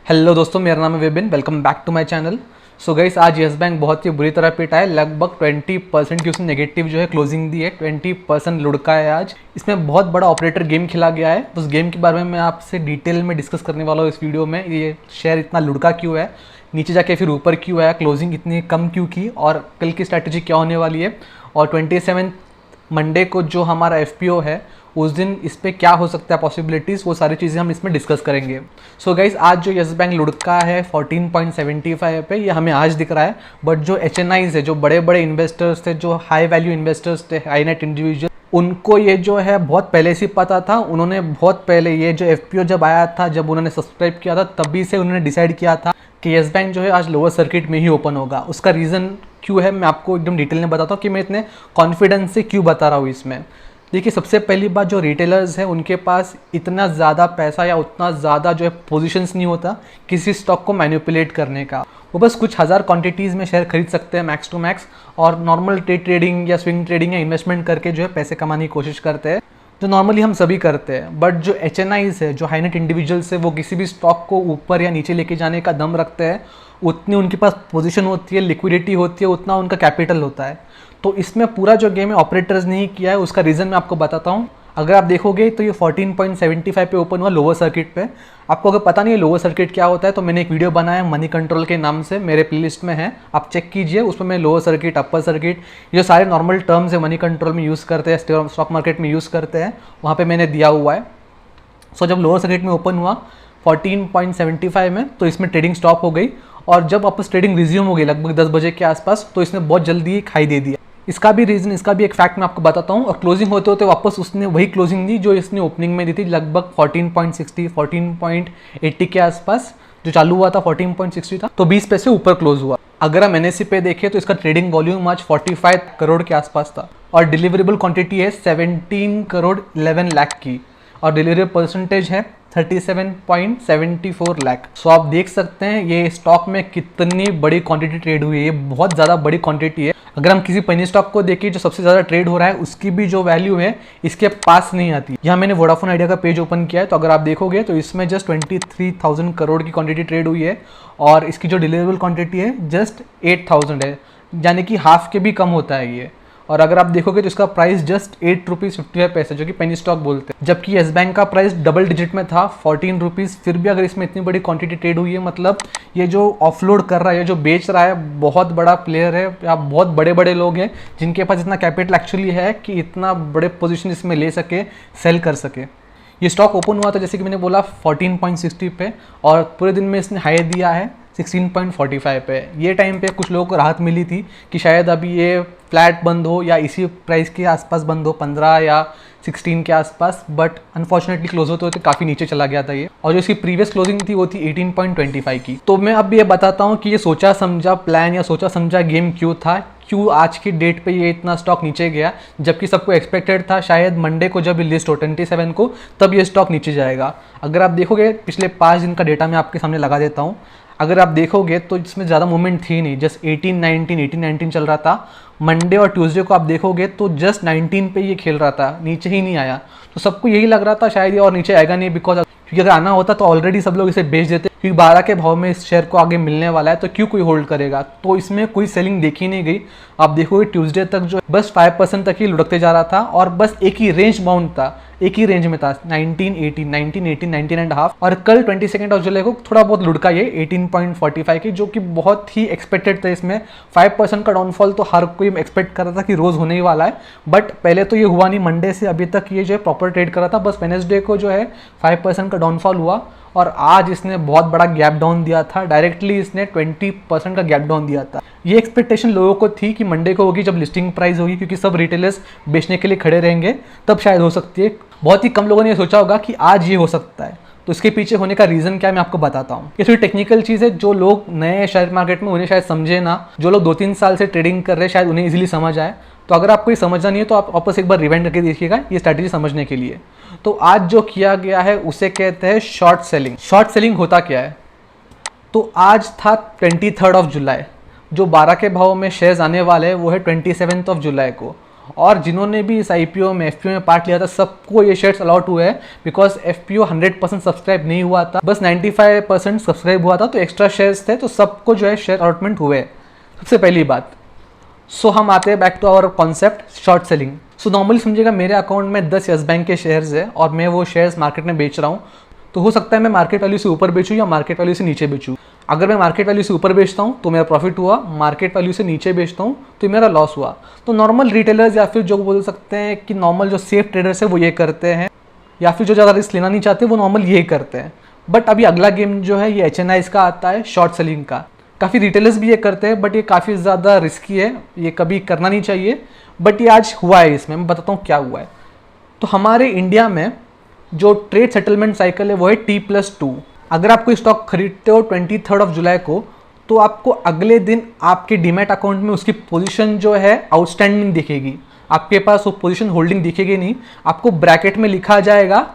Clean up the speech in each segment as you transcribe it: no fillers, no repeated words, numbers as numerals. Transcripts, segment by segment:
Hello दोस्तों, मेरा नाम है Vipin. Welcome back to my channel. So guys, आज यस बैंक बहुत ही बुरी तरह पिटा है। लगभग 20% की उसने नेगेटिव जो है क्लोजिंग दी है। 20% लुढ़का है आज। इसमें बहुत बड़ा ऑपरेटर गेम खेला गया है। उस गेम के बारे में मैं आपसे डिटेल में डिस्कस करने वाला हूँ इस वीडियो में। ये शेयर इतना लुढ़का क्यों है, नीचे जाके फिर ऊपर क्यों आया, क्लोजिंग इतनी कम क्यों की, और कल की स्ट्रैटेजी क्या होने वाली है, और 27 मंडे को जो हमारा FPO है उस दिन इस पर क्या हो सकता है पॉसिबिलिटीज़, वो सारी चीज़ें हम इसमें डिस्कस करेंगे। सो गाइज, आज जो यस बैंक लुढ़का है 14.75 पे, ये हमें आज दिख रहा है। बट जो HNIs है, जो बड़े बड़े इन्वेस्टर्स थे, जो हाई वैल्यू इन्वेस्टर्स थे, हाई नेट इंडिविजुअल, उनको ये जो है बहुत पहले से पता था। उन्होंने बहुत पहले ये जो FPO जब आया था, जब उन्होंने सब्सक्राइब किया था, तभी से उन्होंने डिसाइड किया था कि यस बैंक जो है आज लोअर सर्किट में ही ओपन होगा। उसका रीज़न क्यों है मैं आपको एकदम डिटेल में बताता हूँ कि मैं इतने कॉन्फिडेंस से क्यों बता रहा हूँ इसमें। देखिए, सबसे पहली बात, जो रिटेलर्स हैं उनके पास इतना ज़्यादा पैसा या उतना ज़्यादा जो है पोजीशंस नहीं होता किसी स्टॉक को मैनिपुलेट करने का। वो बस कुछ हज़ार क्वांटिटीज़ में शेयर खरीद सकते हैं मैक्स टू मैक्स, और नॉर्मल ट्रेडिंग या स्विंग ट्रेडिंग या इन्वेस्टमेंट करके जो है पैसे कमाने की कोशिश करते हैं, जो नॉर्मली हम सभी करते हैं। बट जो HNIs है, जो हाई नेट इंडिविजुअल्स है, वो किसी भी स्टॉक को ऊपर या नीचे लेके जाने का दम रखते हैं। उतनी उनके पास पोजीशन होती है, लिक्विडिटी होती है, उतना उनका कैपिटल होता है। तो इसमें पूरा जो गेम है ऑपरेटर्स ने ही किया है। उसका रीज़न मैं आपको बताता हूँ। अगर आप देखोगे तो ये 14.75 पे ओपन हुआ लोअर सर्किट पे। आपको अगर पता नहीं है लोअर सर्किट क्या होता है, तो मैंने एक वीडियो बनाया है मनी कंट्रोल के नाम से, मेरे प्लेलिस्ट में है, आप चेक कीजिए। उसमें मैं लोअर सर्किट, अपर सर्किट, ये सारे नॉर्मल टर्म्स है मनी कंट्रोल में यूज़ करते हैं, स्टॉक मार्केट में यूज़ करते हैं, वहाँ पर मैंने दिया हुआ है। सो जब लोअर सर्किट में ओपन हुआ 14.75 में, तो इसमें ट्रेडिंग स्टॉप हो गई। और जब वापस ट्रेडिंग रिज्यूम हो गई लगभग 10 बजे के आसपास, तो इसने बहुत जल्दी हाई दे दिया। इसका भी रीज़न, इसका भी एक फैक्ट मैं आपको बताता हूँ। और क्लोजिंग होते होते वापस उसने वही क्लोजिंग दी जो इसने ओपनिंग में दी थी, लगभग 14.60 14.80 के आसपास। जो चालू हुआ था 14.60 था, तो 20 पैसे ऊपर क्लोज हुआ। अगर हम NSE पे देखें तो इसका ट्रेडिंग वॉल्यूम आज 45 करोड़ के आसपास था, और डिलीवरेबल क्वांटिटी है 17 करोड़ 11 लाख की, और डिलीवरी परसेंटेज है 37.74 लाख। सो आप देख सकते हैं ये स्टॉक में कितनी बड़ी क्वांटिटी ट्रेड हुई है। ये बहुत ज़्यादा बड़ी क्वांटिटी है। अगर हम किसी पेनी स्टॉक को देखें जो सबसे ज़्यादा ट्रेड हो रहा है, उसकी भी जो वैल्यू है इसके पास नहीं आती। यहाँ मैंने वोडाफोन आइडिया का पेज ओपन किया है, तो अगर आप देखोगे तो इसमें जस्ट 23,000 करोड़ की क्वांटिटी ट्रेड हुई है, और इसकी जो डिलीवरेबल क्वांटिटी है जस्ट 8,000 है, यानी कि हाफ के भी कम होता है ये। और अगर आप देखोगे तो इसका प्राइस जस्ट 8 रुपीज़ 55 पैसे, जो कि पेनी स्टॉक बोलते हैं, जबकि यस बैंक का प्राइस डबल डिजिट में था 14 रुपीज़। फिर भी अगर इसमें इतनी बड़ी क्वांटिटी ट्रेड हुई है, मतलब ये जो ऑफलोड कर रहा है, जो बेच रहा है, बहुत बड़ा प्लेयर है, या बहुत बड़े बड़े लोग हैं जिनके पास इतना कैपिटल एक्चुअली है कि इतना बड़े पोजिशन इसमें ले सके, सेल कर सके। ये स्टॉक ओपन हुआ था जैसे कि मैंने बोला 14.60 पे, और पूरे दिन में इसने हाई दिया है 16.45 पे। ये टाइम पे कुछ लोगों को राहत मिली थी कि शायद अभी ये फ्लैट बंद हो या इसी प्राइस के आसपास बंद हो, 15 या 16 के आसपास। बट अनफॉर्चुनेटली क्लोज होते होते काफ़ी नीचे चला गया था ये, और जो इसकी प्रीवियस क्लोजिंग थी वो थी 18.25 की। तो मैं अब ये बताता हूँ कि ये सोचा समझा प्लान या सोचा समझा गेम क्यों था, क्यों आज की डेट पे ये इतना स्टॉक नीचे गया, जबकि सबको एक्सपेक्टेड था शायद मंडे को जब लिस्ट हो 27 को, तब ये स्टॉक नीचे जाएगा। अगर आप देखोगे पिछले 5 दिन का डेटा मैं आपके सामने लगा देता हूँ। अगर आप देखोगे तो इसमें ज़्यादा मूवमेंट थी नहीं, जस्ट 18-19 चल रहा था। मंडे और ट्यूसडे को आप देखोगे तो जस्ट 19 पे ये खेल रहा था, नीचे ही नहीं आया। तो सबको यही लग रहा था शायद ये और नीचे आएगा नहीं, बिकॉज क्योंकि अगर आना होता तो ऑलरेडी सब लोग इसे बेच देते, क्योंकि 12 के भाव में इस शेयर को आगे मिलने वाला है, तो क्यों कोई होल्ड करेगा। तो इसमें कोई सेलिंग देखी नहीं गई। आप देखोगे ट्यूसडे तक जो बस 5% तक ही लुढ़कते जा रहा था, और बस एक ही रेंज बाउंड था, एक ही रेंज में था 19-18, 19-18 और कल 22 जुलाई को थोड़ा बहुत लुढ़का ये 18.45 की, जो कि बहुत ही एक्सपेक्टेड था। इसमें 5% का डाउनफॉल तो हर कोई एक्सपेक्ट कर रहा था कि रोज़ होने ही वाला है, बट पहले तो ये हुआ नहीं। मंडे से अभी तक ये जो है प्रॉपर ट्रेड कर रहा था, बस वेडनेसडे को जो है 5% का डाउनफॉल हुआ, और आज इसने बहुत बड़ा गैप डाउन दिया था। डायरेक्टली इसने 20% का गैप डाउन दिया था। ये एक्सपेक्टेशन लोगों को थी कि मंडे को होगी जब लिस्टिंग प्राइस होगी, क्योंकि सब रिटेलर्स बेचने के लिए खड़े रहेंगे, तब शायद हो सकती है। बहुत ही कम लोगों ने ये सोचा होगा कि आज ये हो सकता है। तो इसके पीछे होने का रीज़न क्या है मैं आपको बताता हूँ। ये थोड़ी टेक्निकल चीज़ है, जो लोग नए शेयर मार्केट में उन्हें शायद समझे ना, जो लोग 2-3 साल से ट्रेडिंग कर रहे हैं शायद उन्हें इजीली समझ आए। तो अगर आपको ये समझना नहीं है तो आप वापस एक बार रिवाइंड करके देखिएगा ये स्ट्रैटेजी समझने के लिए। तो आज जो किया गया है उसे कहते हैं शॉर्ट सेलिंग। शॉर्ट सेलिंग होता क्या है, तो आज था 23 जुलाई, जो 12 के भाव में शेयर्स आने वाले हैं वो है 27 जुलाई को, और जिन्होंने भी इस IPO में FPO में पार्ट लिया था सबको ये शेयर्स अलॉट हुए हैं, बिकॉज FPO 100% सब्सक्राइब नहीं हुआ था, बस 95% सब्सक्राइब हुआ था, तो एक्स्ट्रा शेयर्स थे, तो सबको जो है शेयर अलॉटमेंट हुए। सबसे पहली बात। सो हम आते हैं back to our concept short selling. So normally समझिएगा मेरे अकाउंट में 10 यस बैंक के शेयर्स है और मैं वो शेयर्स मार्केट में बेच रहा हूँ, तो हो सकता है मैं मार्केट वैल्यू से ऊपर बेचूँ या मार्केट वैल्यू से नीचे बेचूँ। अगर मैं मार्केट वैल्यू से ऊपर बेचता हूँ तो मेरा प्रॉफिट हुआ, मार्केट वैल्यू से नीचे बेचता हूँ तो मेरा लॉस हुआ। तो नॉर्मल रिटेलर्स या फिर जो बोल सकते हैं कि नॉर्मल जो सेफ ट्रेडर्स है वो ये करते हैं, या फिर जो ज़्यादा रिस्क लेना नहीं चाहते वो नॉर्मल यही करते हैं। बट अभी अगला गेम जो है ये HNIs का आता है, शॉर्ट सेलिंग का। काफ़ी रिटेलर्स भी ये करते हैं बट ये काफ़ी ज़्यादा रिस्की है, ये कभी करना नहीं चाहिए, बट ये आज हुआ है। इसमें मैं बताता हूँ क्या हुआ है। तो हमारे इंडिया में जो ट्रेड सेटलमेंट साइकिल है वो है T+2। अगर आप कोई स्टॉक खरीदते हो 23 जुलाई को, तो आपको अगले दिन आपके डीमैट अकाउंट में उसकी पोजीशन जो है आउटस्टैंडिंग दिखेगी, आपके पास वो पोजीशन होल्डिंग दिखेगी नहीं, आपको ब्रैकेट में लिखा जाएगा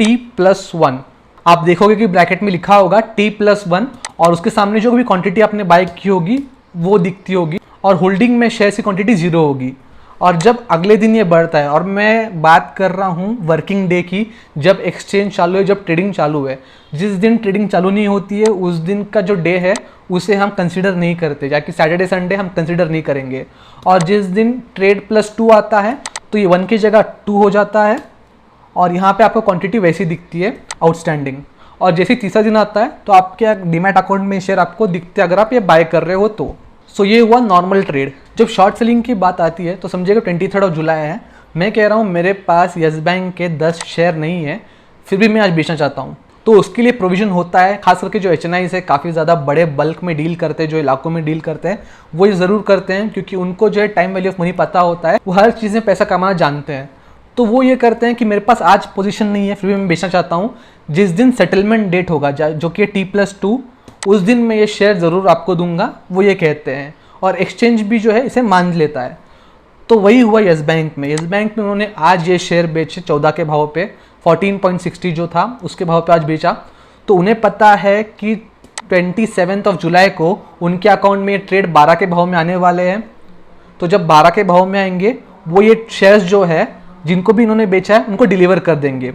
T+1। आप देखोगे कि ब्रैकेट में लिखा होगा T+1 और उसके सामने जो भी क्वांटिटी आपने बाय की होगी वो दिखती होगी और होल्डिंग में शेयर की क्वांटिटी 0 होगी। और जब अगले दिन ये बढ़ता है, और मैं बात कर रहा हूँ वर्किंग डे की, जब एक्सचेंज चालू है, जब ट्रेडिंग चालू है, जिस दिन ट्रेडिंग चालू नहीं होती है उस दिन का जो डे है उसे हम कंसिडर नहीं करते, जाकि सैटरडे संडे हम कंसिडर नहीं करेंगे। और जिस दिन ट्रेड+2 आता है तो ये 1 की जगह 2 हो जाता है और यहाँ पे आपको क्वांटिटी वैसी दिखती है आउटस्टैंडिंग। और जैसे तीसरा दिन आता है तो आपके डीमैट अकाउंट में शेयर आपको दिखते हैं अगर आप ये बाय कर रहे हो तो। सो ये हुआ नॉर्मल ट्रेड। जब शॉर्ट सेलिंग की बात आती है तो समझिएगा 23 जुलाई है, मैं कह रहा हूँ मेरे पास यस बैंक के 10 शेयर नहीं है, फिर भी मैं आज बेचना चाहता हूँ, तो उसके लिए प्रोविजन होता है। खास करके जो HNIs है काफ़ी ज़्यादा बड़े बल्क में डील करते हैं, जो इलाकों में डील करते हैं वो ये ज़रूर करते हैं, क्योंकि उनको जो है टाइम वैल्यू ऑफ मनी पता होता है, वो हर चीज़ में पैसा कमाना जानते हैं। तो वो ये करते हैं कि मेरे पास आज पोजीशन नहीं है फिर भी मैं बेचना चाहता हूँ, जिस दिन सेटलमेंट डेट होगा जो कि T+2 उस दिन मैं ये शेयर ज़रूर आपको दूंगा, वो ये कहते हैं। और एक्सचेंज भी जो है इसे मान लेता है। तो वही हुआ यस बैंक में। यस बैंक में उन्होंने आज ये शेयर बेचे 14 के भाव पे, 14.60 जो था उसके भाव पे आज बेचा। तो उन्हें पता है कि 27 जुलाई को उनके अकाउंट में ये ट्रेड 12 के भाव में आने वाले हैं। तो जब 12 के भाव में आएंगे वो ये शेयर्स जो है जिनको भी इन्होंने बेचा है उनको डिलीवर कर देंगे।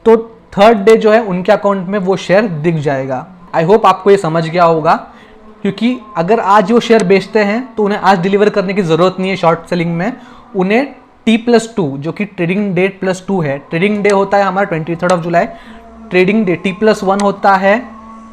तो थर्ड डे जो है उनके अकाउंट में वो शेयर दिख जाएगा। आई होप आपको ये समझ गया होगा, क्योंकि अगर आज वो शेयर बेचते हैं तो उन्हें आज डिलीवर करने की ज़रूरत नहीं है शॉर्ट सेलिंग में। उन्हें T+2 जो कि ट्रेडिंग डेट +2 है, ट्रेडिंग डे होता है हमारा 23 जुलाई, ट्रेडिंग डे T+1 होता है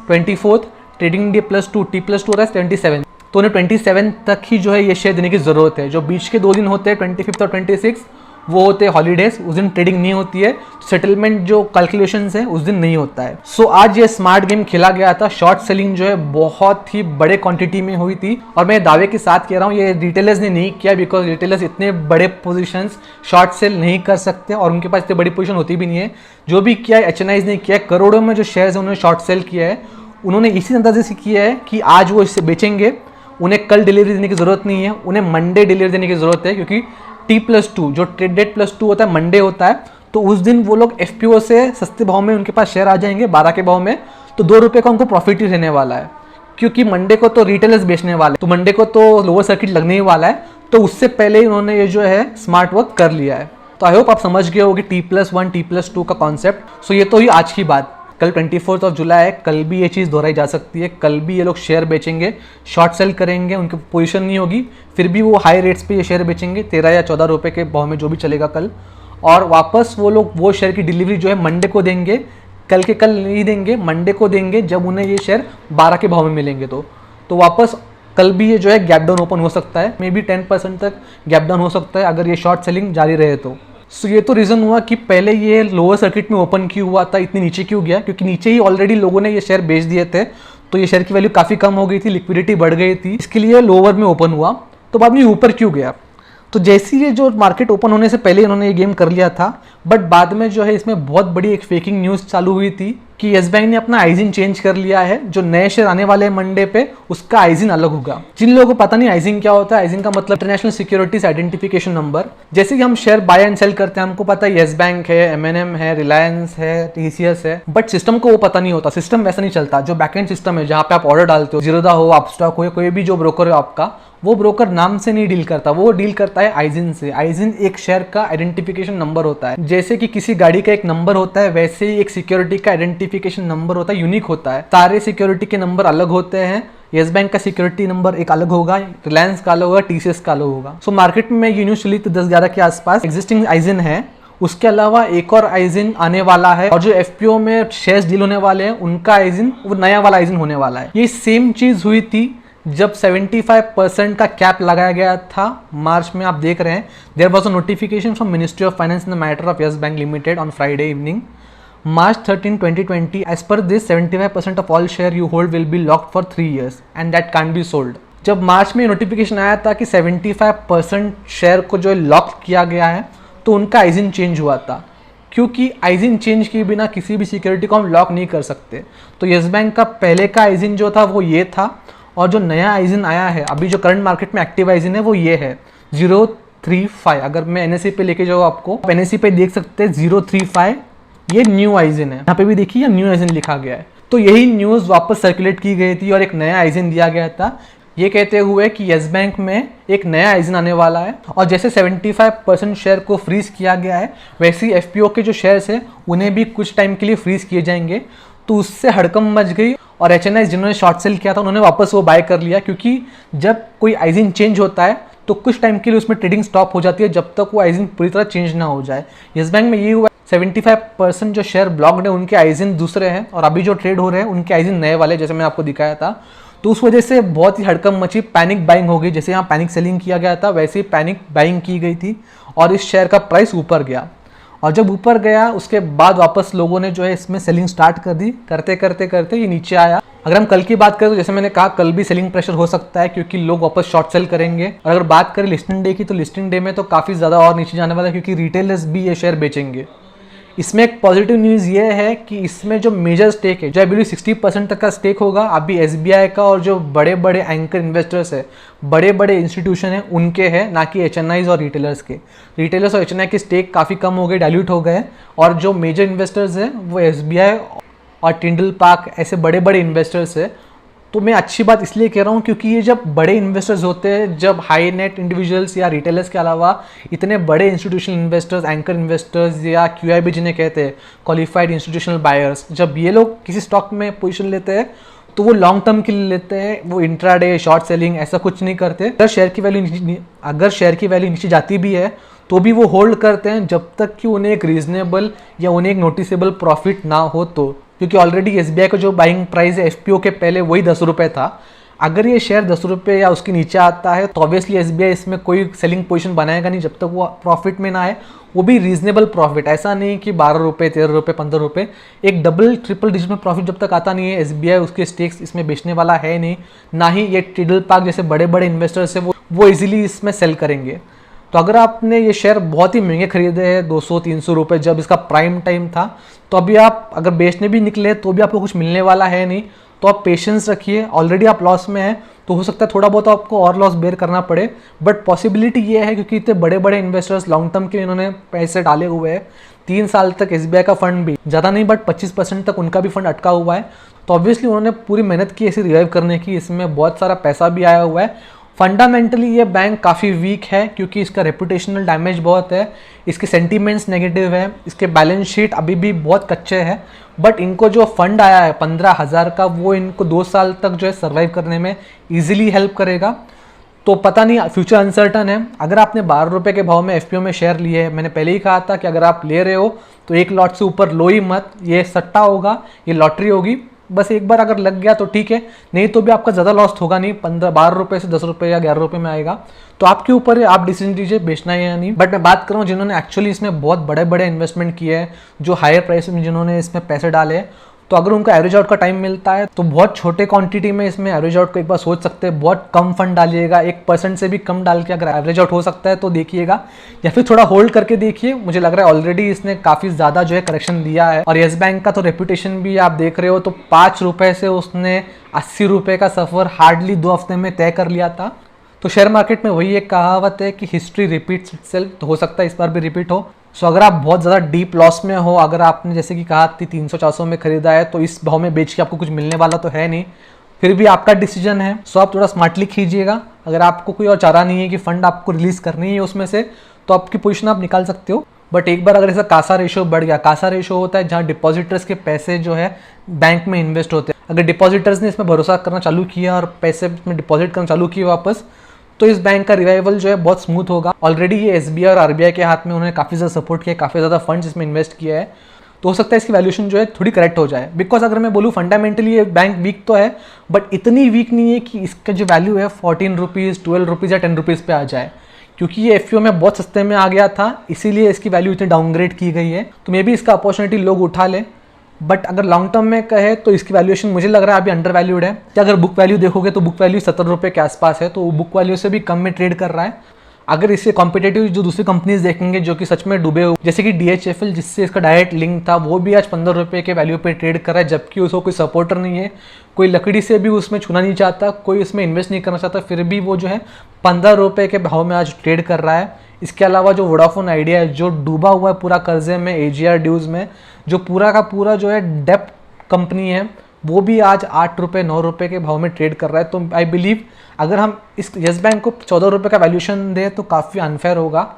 24, ट्रेडिंग डे +2 T+2 होता है 27। तो उन्हें 27 तक ही जो है ये शेयर देने की ज़रूरत है। जो बीच के 2 दिन होते हैं 25 और 26 वो होते हैं हॉलीडेज, उस दिन ट्रेडिंग नहीं होती है, सेटलमेंट जो कैलकुलेशंस है उस दिन नहीं होता है। सो आज ये स्मार्ट गेम खेला गया था। शॉर्ट सेलिंग जो है बहुत ही बड़े क्वांटिटी में हुई थी और मैं दावे के साथ कह रहा हूँ ये रिटेलर्स ने नहीं किया, बिकॉज रिटेलर्स इतने बड़े पोजीशंस शॉर्ट सेल नहीं कर सकते और उनके पास इतनी बड़ी पोजीशन होती भी नहीं है। जो भी किया है HNIs ने किया है, करोड़ों में जो शेयर्स है उन्होंने शॉर्ट सेल किया है। उन्होंने इसी अंदाजे से किया है कि आज वो इसे बेचेंगे, उन्हें कल डिलीवरी देने की ज़रूरत नहीं है, उन्हें मंडे डिलीवरी देने की ज़रूरत है, क्योंकि T+2 जो ट्रेड डेट +2 होता है मंडे होता है। तो उस दिन वो लोग FPO से सस्ते भाव में उनके पास शेयर आ जाएंगे 12 के भाव में, तो 2 रुपये का उनको प्रॉफिट ही रहने वाला है, क्योंकि मंडे को तो रिटेलर्स बेचने वाले, तो मंडे को तो लोअर सर्किट लगने ही वाला है। तो उससे पहले ही उन्होंने ये जो है स्मार्ट वर्क कर लिया है। तो आई होप आप समझ गए होगे T+1 T+2 का कॉन्सेप्ट। सो ये तो ही आज की बात। कल 24 जुलाई है, कल भी ये चीज़ दोहराई जा सकती है, कल भी ये लोग शेयर बेचेंगे, शॉर्ट सेल करेंगे, उनकी पोजीशन नहीं होगी, फिर भी वो हाई रेट्स पे ये शेयर बेचेंगे 13 या 14 रुपये के भाव में जो भी चलेगा कल। और वापस वो लोग वो शेयर की डिलीवरी जो है मंडे को देंगे, कल के कल नहीं देंगे, मंडे को देंगे जब उन्हें ये शेयर 12 के भाव में मिलेंगे। तो वापस कल भी ये जो है गैप डाउन ओपन हो सकता है, मे बी 10% तक गैप डाउन हो सकता है अगर ये शॉर्ट सेलिंग जारी रहे तो। सो ये तो रीज़न हुआ कि पहले ये लोअर सर्किट में ओपन क्यों हुआ था, इतनी नीचे क्यों गया, क्योंकि नीचे ही ऑलरेडी लोगों ने ये शेयर बेच दिए थे, तो ये शेयर की वैल्यू काफ़ी कम हो गई थी, लिक्विडिटी बढ़ गई थी, इसके लिए लोअर में ओपन हुआ। तो बाद में ऊपर क्यों गया, तो जैसे ये जो मार्केट ओपन होने से पहले इन्होंने ये गेम कर लिया था, बट बाद में जो है इसमें बहुत बड़ी एक फेकिंग न्यूज़ चालू हुई थी कि यस बैंक ने अपना आइजिन चेंज कर लिया है। जो नए शेयर आने वाले मंडे पे उसका आइजिन अलग होगा। जिन लोगों को पता नहीं आइजिन क्या होता है, आइजिन का मतलब इंटरनेशनल सिक्योरिटीज आइडेंटिफिकेशन नंबर। जैसे कि हम शेयर बाय एंड सेल करते हैं, हमको पता है यस बैंक है, एमएनएम है, रिलायंस है, टीसीएस है, बट सिस्टम को वो पता नहीं होता। सिस्टम वैसा नहीं चलता। जो बैकएंड सिस्टम है जहाँ पे आप ऑर्डर डालते हो, जीरोधा हो, अपस्टॉक हो, कोई भी जो ब्रोकर हो आपका, वो ब्रोकर नाम से नहीं डील करता, वो डील करता है आइजिन से। आइजिन एक शेयर का आइडेंटिफिकेशन नंबर होता है। जैसे कि किसी गाड़ी का एक नंबर होता है, वैसे ही एक सिक्योरिटी का आइडेंटिफिकेशन नंबर होता है, यूनिक होता है। सारे सिक्योरिटी के नंबर अलग होते हैं। यस बैंक का सिक्योरिटी नंबर एक अलग होगा, रिलायंस का अलग होगा, टीसीएस का अलग होगा। सो मार्केट में यूजुअली तो 10-11 के आसपास एग्जिस्टिंग आइजिन है। उसके अलावा एक और आइजिन आने वाला है, और जो एफपीओ में शेयर्स डील होने वाले हैं उनका आइजिन वो नया वाला आइजिन होने वाला है। ये सेम चीज हुई थी जब 75% का कैप लगाया गया था मार्च में। आप देख रहे हैं, there was a notification from ministry of finance in the matter of Yes Bank limited on Friday evening, March 13, 2020. As per this, 75% of all share you hold will be locked for 3 years and that can't be sold. जब मार्च में notification आया था कि 75% share को जो lock किया गया है, तो उनका आइजिन चेंज हुआ था, क्योंकि आइजिन चेंज किए बिना किसी भी सिक्योरिटी को हम लॉक नहीं कर सकते। तो यस बैंक का पहले का आइजिन जो था वो ये था, और जो नया आइजिन आया है अभी जो करंट मार्केट में एक्टिव आइजिन है वो ये है 035। अगर मैं एनएससी पे लेके जाऊँ आपको, एनएससी पे देख सकते हैं 035, ये न्यू आइजिन है। यहाँ पे भी देखिए न्यू आइजिन लिखा गया है। तो यही न्यूज़ वापस सर्कुलेट की गई थी और एक नया आइजिन दिया गया था, ये कहते हुए कि यस बैंक में एक नया आइजिन आने वाला है। और जैसे 75% शेयर को फ्रीज किया गया है, वैसे ही एफपीओ के जो शेयर्स हैं उन्हें भी कुछ टाइम के लिए फ्रीज किए जाएंगे। तो उससे हड़कंप मच गई, और एचएनआई जिन्होंने शॉर्ट सेल किया था उन्होंने वापस वो बाय कर लिया, क्योंकि जब कोई आइजिन चेंज होता है तो कुछ टाइम के लिए उसमें ट्रेडिंग स्टॉप हो जाती है, जब तक वो आइजिन पूरी तरह चेंज ना हो जाए। यस बैंक में ये हुआ, 75% जो शेयर ब्लॉक्ड है उनके आइजिन दूसरे हैं, और अभी जो ट्रेड हो रहे हैं उनके आइजिन नए वाले, जैसे मैंने आपको दिखाया था। तो उस वजह से बहुत ही हड़कंप मची, पैनिक बाइंग हो गई। जैसे यहाँ पैनिक सेलिंग किया गया था, वैसे ही पैनिक बाइंग की गई थी, और इस शेयर का प्राइस ऊपर गया। और जब ऊपर गया उसके बाद वापस लोगों ने जो है इसमें सेलिंग स्टार्ट कर दी। करते करते करते ये नीचे आया। अगर हम कल की बात करें तो जैसे मैंने कहा, कल भी सेलिंग प्रेशर हो सकता है, क्योंकि लोग वापस शॉर्ट सेल करेंगे। और अगर बात करें लिस्टिंग डे की, तो लिस्टिंग डे में तो काफ़ी ज़्यादा और नीचे जाने वाला है, क्योंकि रिटेलर्स भी ये शेयर बेचेंगे। इसमें एक पॉजिटिव न्यूज़ ये है कि इसमें जो मेजर स्टेक है, जो आई बिलीव 60% तक का स्टेक होगा अभी एसबीआई का, और जो बड़े बड़े एंकर इन्वेस्टर्स है, बड़े बड़े इंस्टीट्यूशन हैं उनके हैं, ना कि एचएनआईज और रिटेलर्स के। रिटेलर्स और एचएनआई के स्टेक काफ़ी कम हो गए, डाइल्यूट हो गए, और जो मेजर इन्वेस्टर्स हैं वो एसबीआई और टिंडल पार्क ऐसे बड़े बड़े इन्वेस्टर्स है। तो मैं अच्छी बात इसलिए कह रहा हूँ क्योंकि ये जब बड़े इन्वेस्टर्स होते हैं, जब हाई नेट इंडिविजुअल्स या रिटेलर्स के अलावा इतने बड़े इंस्टीट्यूशनल इन्वेस्टर्स, एंकर इन्वेस्टर्स या क्यूआईबी जिन्हें कहते हैं, क्वालिफाइड इंस्टीट्यूशनल बायर्स, जब ये लोग किसी स्टॉक में पोजीशन लेते हैं तो वो लॉन्ग टर्म के लिए लेते हैं। वो इंट्राडे, शॉर्ट सेलिंग ऐसा कुछ नहीं करते। अगर शेयर की वैल्यू नीचे जाती भी है तो भी वो होल्ड करते हैं, जब तक कि उन्हें एक रीजनेबल या उन्हें एक नोटिसेबल प्रॉफिट ना हो तो। क्योंकि ऑलरेडी एसबीआई का जो बाइंग प्राइस है एफपीओ के पहले वही 10 रुपये था। अगर ये शेयर 10 रुपये या उसके नीचे आता है तो ऑब्वियसली एसबीआई इसमें कोई सेलिंग पोजीशन बनाएगा नहीं, जब तक वो प्रॉफिट में ना आए, वो भी रीजनेबल प्रॉफिट। ऐसा नहीं कि 12 रुपये, 13 रुपये, 15 रुपये, एक डबल ट्रिपल डिजिट में प्रॉफिट जब तक आता नहीं है, एसबीआई उसके स्टेक्स इसमें बेचने वाला है नहीं। ना ही ये टिडल पार्क जैसे बड़े बड़े इन्वेस्टर्स है वो इजीली इसमें सेल करेंगे। तो अगर आपने ये शेयर बहुत ही महंगे खरीदे हैं, 200-300 रुपये जब इसका प्राइम टाइम था, तो अभी आप अगर बेचने भी निकले तो भी आपको कुछ मिलने वाला है नहीं। तो आप पेशेंस रखिए। ऑलरेडी आप लॉस में हैं तो हो सकता है थोड़ा बहुत आपको और लॉस बेयर करना पड़े, बट पॉसिबिलिटी ये है क्योंकि इतने बड़े बड़े इन्वेस्टर्स लॉन्ग टर्म के इन्होंने पैसे डाले हुए हैं। 3 साल तक एसबीआई का फंड भी ज़्यादा नहीं बट 25% तक उनका भी फंड अटका हुआ है। तो ऑब्वियसली उन्होंने पूरी मेहनत की इसे रिवाइव करने की, इसमें बहुत सारा पैसा भी आया हुआ है। फंडामेंटली ये बैंक काफ़ी वीक है क्योंकि इसका रेपुटेशनल डैमेज बहुत है, इसके सेंटीमेंट्स नेगेटिव है, इसके बैलेंस शीट अभी भी बहुत कच्चे हैं। बट इनको जो फंड आया है 15,000 का, वो इनको 2 साल तक जो है सर्वाइव करने में इजीली हेल्प करेगा। तो पता नहीं, फ्यूचर अनसर्टन है। अगर आपने 12 रुपये के भाव में एफपीओ में शेयर लिए है, मैंने पहले ही कहा था कि अगर आप ले रहे हो तो एक लॉट से ऊपर लो ही मत। ये सट्टा होगा, ये लॉटरी होगी, बस एक बार अगर लग गया तो ठीक है, नहीं तो भी आपका ज़्यादा लॉस होगा नहीं। 12 रुपये से 10 रुपये या 11 रुपये में आएगा। तो आपके ऊपर है, आप डिसीजन दीजिए बेचना है या नहीं। बट मैं बात कर रहा हूँ जिन्होंने एक्चुअली इसमें बहुत बड़े बड़े इन्वेस्टमेंट किए हैं, जो हायर प्राइस में जिन्होंने इसमें पैसे डाले, तो अगर उनको एवरेज आउट का टाइम मिलता है तो बहुत छोटे क्वांटिटी में इसमें एवरेज आउट को एक बार सोच सकते हैं। बहुत कम फंड डालिएगा, 1% से भी कम डाल के अगर एवरेज आउट हो सकता है तो देखिएगा, या फिर थोड़ा होल्ड करके देखिए। मुझे लग रहा है ऑलरेडी इसने काफ़ी ज़्यादा जो है करेक्शन दिया है। और येस बैंक का तो रेपुटेशन भी आप देख रहे हो, तो 5 रुपये से उसने 80 रुपये का सफ़र हार्डली 2 हफ्ते में तय कर लिया था। तो शेयर मार्केट में वही एक कहावत है कि हिस्ट्री रिपीट्स इटसेल्फ, तो हो सकता है इस बार भी रिपीट हो। सो अगर आप बहुत ज़्यादा डीप लॉस में हो, अगर आपने जैसे कि कहा 300-400 में खरीदा है, तो इस भाव में बेच के आपको कुछ मिलने वाला तो है नहीं, फिर भी आपका डिसीजन है। सो आप थोड़ा स्मार्टली खींचिएगा। अगर आपको कोई और चारा नहीं है कि फंड आपको रिलीज करनी है उसमें से, तो आपकी पोजीशन आप निकाल सकते हो। बट एक बार अगर ऐसा कासा रेशो बढ़ गया, कासा रेशो होता है जहाँ डिपॉजिटर्स के पैसे जो है बैंक में इन्वेस्ट होते हैं, अगर डिपॉजिटर्स ने इसमें भरोसा करना चालू किया और पैसे में डिपॉजिट करना चालू किए वापस, तो इस बैंक का रिवाइवल जो है बहुत स्मूथ होगा। ऑलरेडी ये एसबीआई और आरबीआई के हाथ में उन्होंने काफ़ी ज़्यादा सपोर्ट किया, काफ़ी ज़्यादा फंड्स इसमें इन्वेस्ट किया है। तो हो सकता है इसकी वैल्यूएशन जो है थोड़ी करेक्ट हो जाए। बिकॉज अगर मैं बोलूँ फंडामेंटली ये बैंक वीक तो है, बट इतनी वीक नहीं है कि इसका जो वैल्यू है 14 रुपीज़, 12 रुपीज़ या 10 रुपीज़ पे आ जाए। क्योंकि ये एफपीओ में बहुत सस्ते में आ गया था, इसीलिए इसकी वैल्यू इतनी डाउनग्रेड की गई है। तो मे बी इसका अपॉर्चुनिटी लोग उठा लें। बट अगर लॉन्ग टर्म में कहे तो इसकी वैल्यूएशन मुझे लग रहा है अभी अंडर वैल्यूड है। क्या अगर बुक वैल्यू देखोगे तो बुक वैल्यू 70 रुपये के आसपास है, तो बुक वैल्यू से भी कम में ट्रेड कर रहा है। अगर इससे कॉम्पिटेटिव जो दूसरी कंपनीज देखेंगे जो कि सच में डूबे हुए, जैसे कि DHFL जिससे इसका डायरेक्ट लिंक था, वो भी आज 15 रुपये के वैल्यू पे ट्रेड कर रहा है, जबकि उसको कोई सपोर्टर नहीं है, कोई लकड़ी से भी उसमें छूना नहीं चाहता, कोई इसमें इन्वेस्ट नहीं करना चाहता, फिर भी वो जो है 15 रुपये के भाव में आज ट्रेड कर रहा है। इसके अलावा जो वोडाफोन आइडिया है जो डूबा हुआ है पूरा कर्जे में, AGR ड्यूज में, जो पूरा का पूरा जो है डेप्ट कंपनी है, वो भी आज 8 रुपये 9 रुपये के भाव में ट्रेड कर रहा है। तो आई बिलीव अगर हम इस येस बैंक को 14 रुपये का वैल्यूएशन दें तो काफ़ी अनफेयर होगा।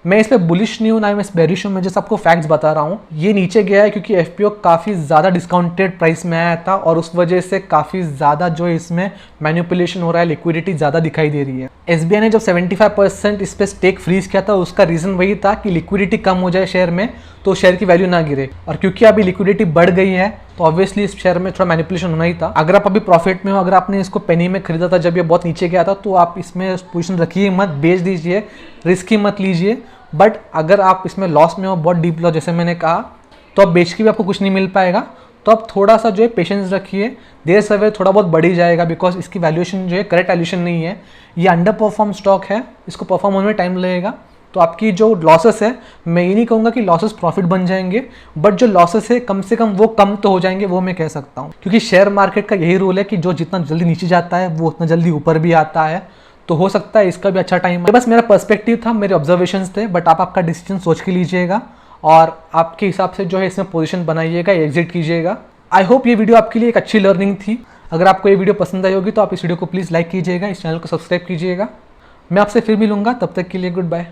मैं इस पर बुलिश नहीं हूँ, ना मैं इस बेरिश हूँ, मैं जस्ट आपको फैक्ट्स बता रहा हूँ। ये नीचे गया है क्योंकि एफपीओ काफ़ी ज़्यादा डिस्काउंटेड प्राइस में आया था और उस वजह से काफ़ी ज़्यादा जो इसमें मैनिपुलेशन हो रहा है, लिक्विडिटी ज़्यादा दिखाई दे रही है। एसबीआई ने जब 75% इस पर स्टेक फ्रीज किया था, उसका रीज़न वही था कि लिक्विडिटी कम हो जाए शेयर में, तो शेयर की वैल्यू ना गिरे। और क्योंकि अभी लिक्विडिटी बढ़ गई है तो ऑब्वियसली इस शेयर में थोड़ा मैनिपुलेशन होना ही था। अगर आप अभी प्रॉफिट में हो, अगर आपने इसको पेनी में खरीदा था जब ये बहुत नीचे गया था, तो आप इसमें पोजीशन रखिए मत, बेच दीजिए, रिस्क ही मत लीजिए। बट अगर आप इसमें लॉस में हो, बहुत डीप लॉस जैसे मैंने कहा, तो आप बेच के भी आपको कुछ नहीं मिल पाएगा। तो आप थोड़ा सा जो है पेशेंस रखिए, देर सवेर थोड़ा बहुत बढ़ ही जाएगा। बिकॉज इसकी वैल्यूएशन जो है करेक्ट वैल्यूएशन नहीं है, ये अंडर परफॉर्म स्टॉक है, इसको परफॉर्म होने में टाइम लगेगा। तो आपकी जो लॉसेस है, मैं ये नहीं कहूँगा कि लॉसेस प्रॉफिट बन जाएंगे, बट जो लॉसेस है कम से कम वो कम तो हो जाएंगे, वो मैं कह सकता हूँ। क्योंकि शेयर मार्केट का यही रूल है कि जो जितना जल्दी नीचे जाता है वो उतना जल्दी ऊपर भी आता है। तो हो सकता है इसका भी अच्छा टाइम है। बस मेरा पर्सपेक्टिव था, मेरे ऑब्जर्वेशंस थे, बट आप आपका डिसीजन सोच के लीजिएगा और आपके हिसाब से जो है इसमें पोजीशन बनाइएगा, एग्जिट कीजिएगा। आई होप ये वीडियो आपके लिए एक अच्छी लर्निंग थी। अगर आपको ये वीडियो पसंद आई होगी तो आप इस वीडियो को प्लीज़ लाइक कीजिएगा, इस चैनल को सब्सक्राइब कीजिएगा। मैं आपसे फिर मिलूंगा, तब तक के लिए गुड बाय।